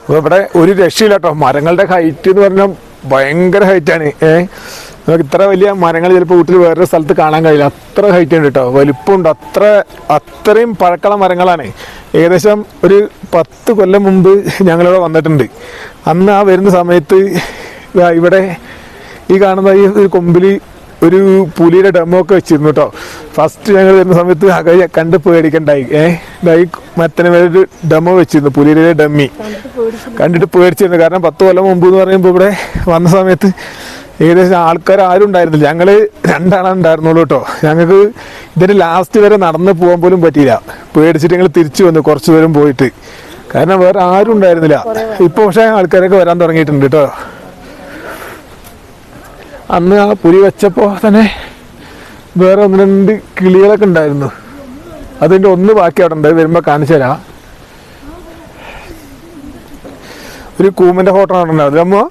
അപ്പോൾ ഇവിടെ ഒരു രക്ഷയില്ല കേട്ടോ. മരങ്ങളുടെ ഹൈറ്റ് എന്ന് പറഞ്ഞാൽ ഭയങ്കര ഹൈറ്റാണ്. നമുക്ക് ഇത്ര വലിയ മരങ്ങൾ ചിലപ്പോൾ വീട്ടിൽ വേറൊരു സ്ഥലത്ത് കാണാൻ കഴിയില്ല. അത്ര ഹൈറ്റ് ഉണ്ട് കേട്ടോ, വലുപ്പമുണ്ട്. അത്രയും പഴക്കമുള്ള മരങ്ങളാണ്. ഏകദേശം ഒരു 10 കൊല്ലം മുമ്പ് ഞങ്ങളിവിടെ വന്നിട്ടുണ്ട്. അന്ന് ആ വരുന്ന സമയത്ത് ഇവിടെ ഈ കാണുന്ന ഈ ഒരു കൊമ്പിൽ ഒരു പുലിയുടെ ഡെമോ ഒക്കെ വെച്ചിരുന്നു കേട്ടോ. ഫസ്റ്റ് ഞങ്ങൾ വരുന്ന സമയത്ത് കണ്ട് പേടിക്കണ്ടായി. മരത്തിന് മേലൊരു ഡെമോ വെച്ചിരുന്നു, പുലിയുടെ ഡമ്മി. കണ്ടിട്ട് പേടിച്ചിരുന്നു. കാരണം 10 കൊല്ലം മുമ്പ് എന്ന് പറയുമ്പോൾ ഇവിടെ വന്ന സമയത്ത് ഏകദേശം ആൾക്കാർ ആരും ഉണ്ടായിരുന്നില്ല. ഞങ്ങൾ 2 ആളാണ് ഉണ്ടായിരുന്നുള്ളൂ കേട്ടോ. ഞങ്ങൾക്ക് ഇതിൻ്റെ ലാസ്റ്റ് വരെ നടന്ന് പോകാൻ പോലും പറ്റിയില്ല. പേടിച്ചിട്ട് ഞങ്ങൾ തിരിച്ചു വന്നു കുറച്ച് ദൂരം പോയിട്ട്. കാരണം വേറെ ആരും ഉണ്ടായിരുന്നില്ല. ഇപ്പോൾ പക്ഷേ ആൾക്കാരൊക്കെ വരാൻ തുടങ്ങിയിട്ടുണ്ട് കേട്ടോ. അന്ന് ആ പുലി വെച്ചപ്പോൾ തന്നെ വേറെ 1-2 കിളികളൊക്കെ ഉണ്ടായിരുന്നു. അതിൻ്റെ ഒന്ന് ബാക്കി അവിടെ ഉണ്ട്, വരുമ്പോൾ കാണിച്ചു തരാം. ഒരു കൂമൻ്റെ ഫോട്ടോ കാണുന്നുണ്ടോ അതമ്മോ?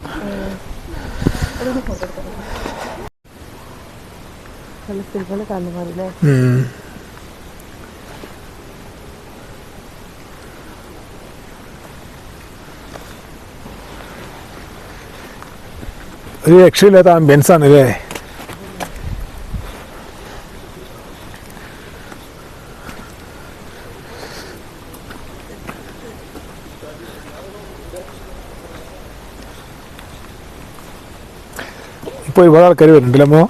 ഒരു രക്ഷയില്ലാത്ത ആംബിയൻസ് ആണ് അല്ലേ. ഇപ്പോൾ ഒരുപാട് ആൾക്കാർ വരുന്നുണ്ടല്ലോ.